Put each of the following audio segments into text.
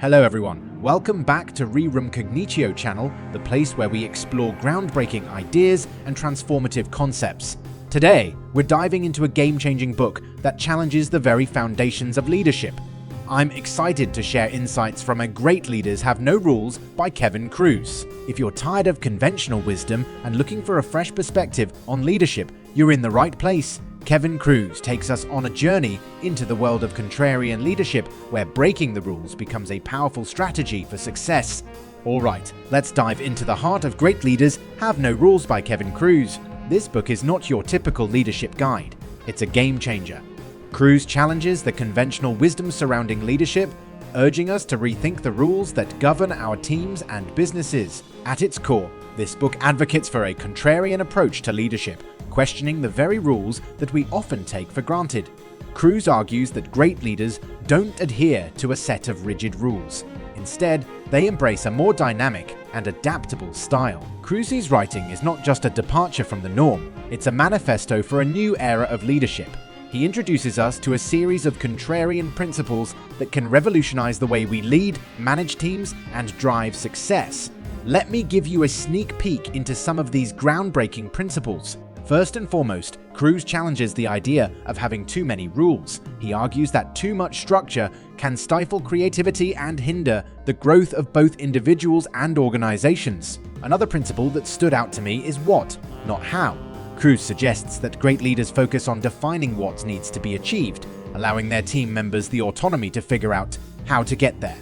Hello everyone, welcome back to Rerum Cognitio Channel, the place where we explore groundbreaking ideas and transformative concepts. Today, we're diving into a game-changing book that challenges the very foundations of leadership. I'm excited to share insights from A Great Leaders Have No Rules by Kevin Kruse. If you're tired of conventional wisdom and looking for a fresh perspective on leadership, you're in the right place. Kevin Kruse takes us on a journey into the world of contrarian leadership, where breaking the rules becomes a powerful strategy for success. Alright, let's dive into the heart of Great Leaders Have No Rules by Kevin Kruse. This book is not your typical leadership guide, it's a game changer. Kruse challenges the conventional wisdom surrounding leadership, urging us to rethink the rules that govern our teams and businesses. At its core, this book advocates for a contrarian approach to leadership, questioning the very rules that we often take for granted. Kruse argues that great leaders don't adhere to a set of rigid rules. Instead, they embrace a more dynamic and adaptable style. Kruse's writing is not just a departure from the norm, it's a manifesto for a new era of leadership. He introduces us to a series of contrarian principles that can revolutionize the way we lead, manage teams, and drive success. Let me give you a sneak peek into some of these groundbreaking principles. First and foremost, Kruse challenges the idea of having too many rules. He argues that too much structure can stifle creativity and hinder the growth of both individuals and organizations. Another principle that stood out to me is what, not how. Kruse suggests that great leaders focus on defining what needs to be achieved, allowing their team members the autonomy to figure out how to get there.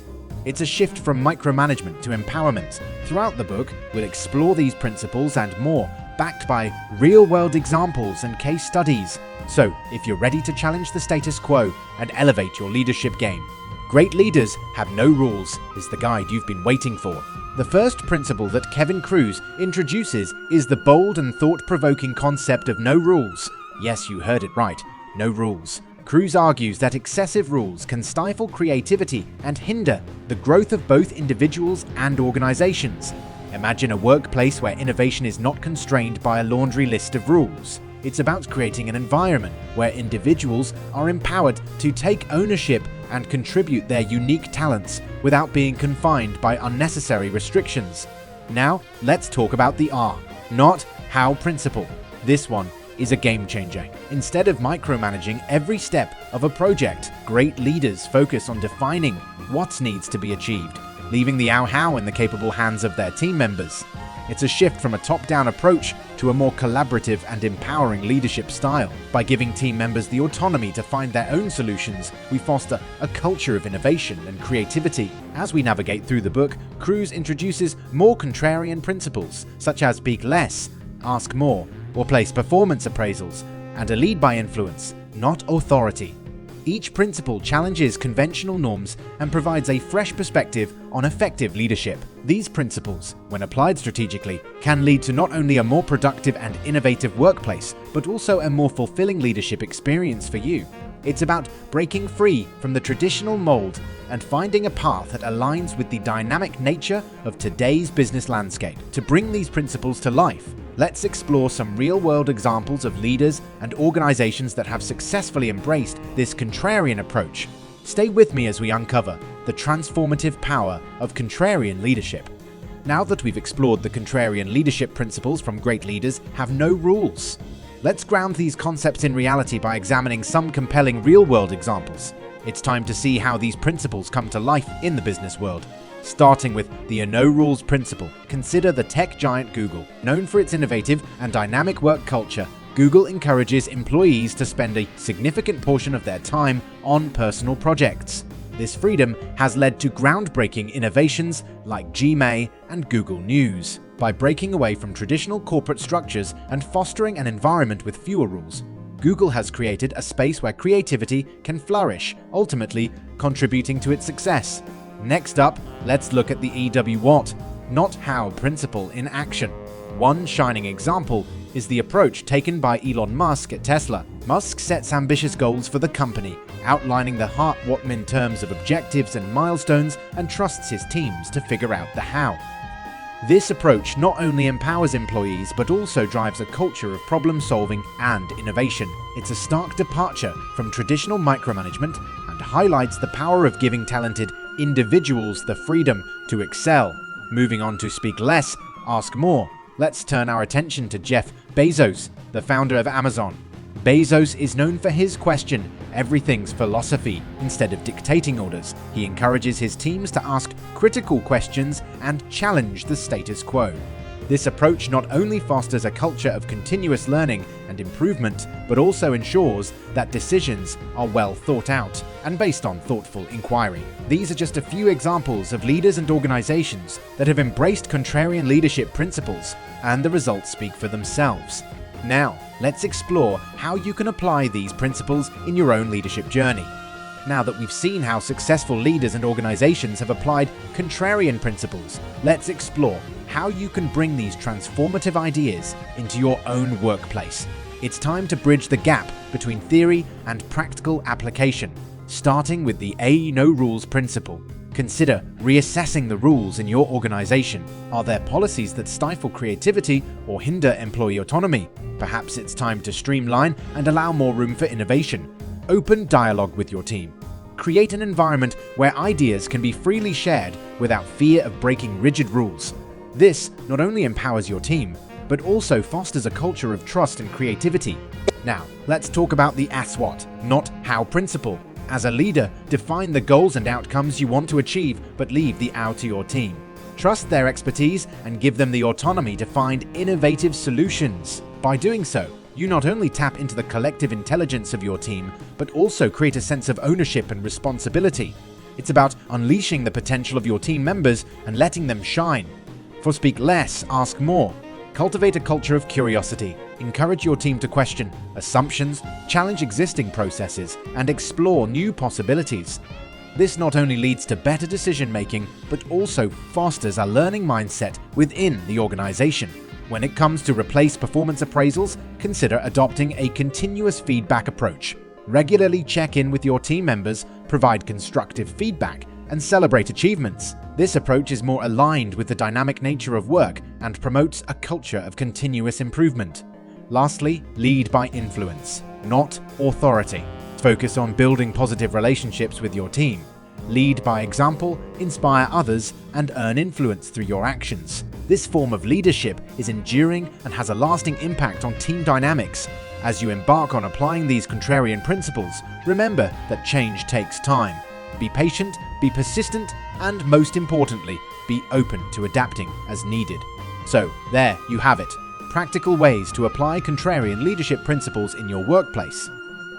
It's a shift from micromanagement to empowerment. Throughout the book, we'll explore these principles and more, backed by real-world examples and case studies. So, if you're ready to challenge the status quo and elevate your leadership game, Great Leaders Have No Rules is the guide you've been waiting for. The first principle that Kevin Kruse introduces is the bold and thought-provoking concept of no rules. Yes, you heard it right, no rules. Kruse argues that excessive rules can stifle creativity and hinder the growth of both individuals and organizations. Imagine a workplace where innovation is not constrained by a laundry list of rules. It's about creating an environment where individuals are empowered to take ownership and contribute their unique talents without being confined by unnecessary restrictions. Now, let's talk about the R, not how principle. This one is a game changer. Instead of micromanaging every step of a project, great leaders focus on defining what needs to be achieved, leaving the how in the capable hands of their team members. It's a shift from a top-down approach to a more collaborative and empowering leadership style. By giving team members the autonomy to find their own solutions, we foster a culture of innovation and creativity. As we navigate through the book, Kruse introduces more contrarian principles, such as speak less, ask more, or place performance appraisals, and a lead by influence, not authority. Each principle challenges conventional norms and provides a fresh perspective on effective leadership. These principles, when applied strategically, can lead to not only a more productive and innovative workplace, but also a more fulfilling leadership experience for you. It's about breaking free from the traditional mold and finding a path that aligns with the dynamic nature of today's business landscape. To bring these principles to life, let's explore some real-world examples of leaders and organizations that have successfully embraced this contrarian approach. Stay with me as we uncover the transformative power of contrarian leadership. Now that we've explored the contrarian leadership principles from Great Leaders Have No Rules, let's ground these concepts in reality by examining some compelling real-world examples. It's time to see how these principles come to life in the business world. Starting with the no rules principle, consider the tech giant Google. Known for its innovative and dynamic work culture, Google encourages employees to spend a significant portion of their time on personal projects. This freedom has led to groundbreaking innovations like Gmail and Google News. By breaking away from traditional corporate structures and fostering an environment with fewer rules, Google has created a space where creativity can flourish, ultimately contributing to its success. Next up, let's look at the what, not how principle in action. One shining example is the approach taken by Elon Musk at Tesla. Musk sets ambitious goals for the company, outlining the what in terms of objectives and milestones, and trusts his teams to figure out the how. This approach not only empowers employees but also drives a culture of problem-solving and innovation. It's a stark departure from traditional micromanagement and highlights the power of giving talented individuals the freedom to excel. Moving on to speak less, ask more. Let's turn our attention to Jeff Bezos, the founder of Amazon. Bezos is known for his question, everything's philosophy, instead of dictating orders. He encourages his teams to ask critical questions and challenge the status quo. This approach not only fosters a culture of continuous learning and improvement, but also ensures that decisions are well thought out and based on thoughtful inquiry. These are just a few examples of leaders and organizations that have embraced contrarian leadership principles, and the results speak for themselves. Now, let's explore how you can apply these principles in your own leadership journey. Now that we've seen how successful leaders and organizations have applied contrarian principles, let's explore how you can bring these transformative ideas into your own workplace. It's time to bridge the gap between theory and practical application, starting with the A no rules principle. Consider reassessing the rules in your organization. Are there policies that stifle creativity or hinder employee autonomy? Perhaps it's time to streamline and allow more room for innovation. Open dialogue with your team. Create an environment where ideas can be freely shared without fear of breaking rigid rules. This not only empowers your team, but also fosters a culture of trust and creativity. Now, let's talk about the ASWOT, not how principle. As a leader, define the goals and outcomes you want to achieve, but leave the how to your team. Trust their expertise and give them the autonomy to find innovative solutions. By doing so, you not only tap into the collective intelligence of your team, but also create a sense of ownership and responsibility. It's about unleashing the potential of your team members and letting them shine. For speak less, ask more. Cultivate a culture of curiosity. Encourage your team to question assumptions, challenge existing processes, and explore new possibilities. This not only leads to better decision-making, but also fosters a learning mindset within the organization. When it comes to replace performance appraisals, consider adopting a continuous feedback approach. Regularly check in with your team members, provide constructive feedback, and celebrate achievements. This approach is more aligned with the dynamic nature of work and promotes a culture of continuous improvement. Lastly, lead by influence, not authority. Focus on building positive relationships with your team. Lead by example, inspire others, and earn influence through your actions. This form of leadership is enduring and has a lasting impact on team dynamics. As you embark on applying these contrarian principles, remember that change takes time. Be patient, be persistent, and most importantly, be open to adapting as needed. So, there you have it. Practical ways to apply contrarian leadership principles in your workplace.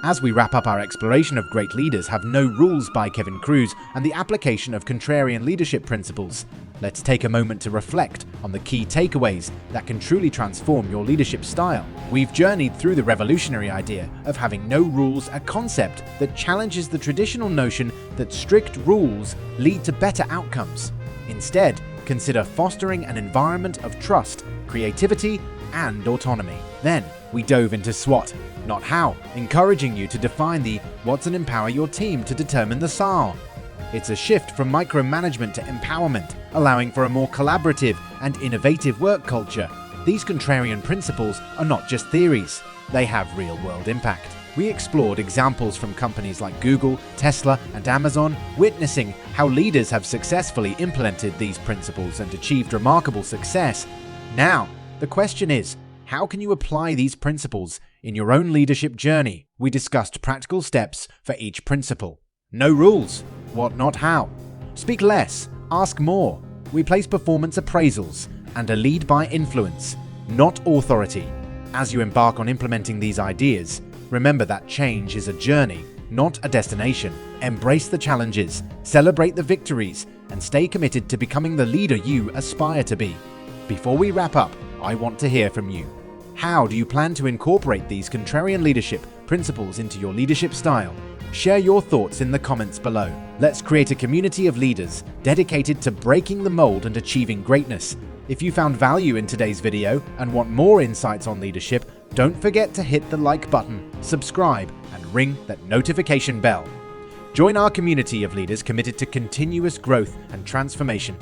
As we wrap up our exploration of Great Leaders Have No Rules by Kevin Kruse and the application of contrarian leadership principles, let's take a moment to reflect on the key takeaways that can truly transform your leadership style. We've journeyed through the revolutionary idea of having no rules, a concept that challenges the traditional notion that strict rules lead to better outcomes. Instead, consider fostering an environment of trust, creativity, and autonomy. Then, we dove into SWOT, not how, encouraging you to define the what and empower your team to determine the SAR. It's a shift from micromanagement to empowerment, allowing for a more collaborative and innovative work culture. These contrarian principles are not just theories, they have real-world impact. We explored examples from companies like Google, Tesla, and Amazon, witnessing how leaders have successfully implemented these principles and achieved remarkable success. Now, the question is, how can you apply these principles in your own leadership journey? We discussed practical steps for each principle. No rules. What, not how. Speak less. Ask more. We place performance appraisals and a lead by influence, not authority. As you embark on implementing these ideas, remember that change is a journey, not a destination. Embrace the challenges, celebrate the victories, and stay committed to becoming the leader you aspire to be. Before we wrap up, I want to hear from you. How do you plan to incorporate these contrarian leadership principles into your leadership style? Share your thoughts in the comments below. Let's create a community of leaders dedicated to breaking the mold and achieving greatness. If you found value in today's video and want more insights on leadership, don't forget to hit the like button, subscribe, and ring that notification bell. Join our community of leaders committed to continuous growth and transformation.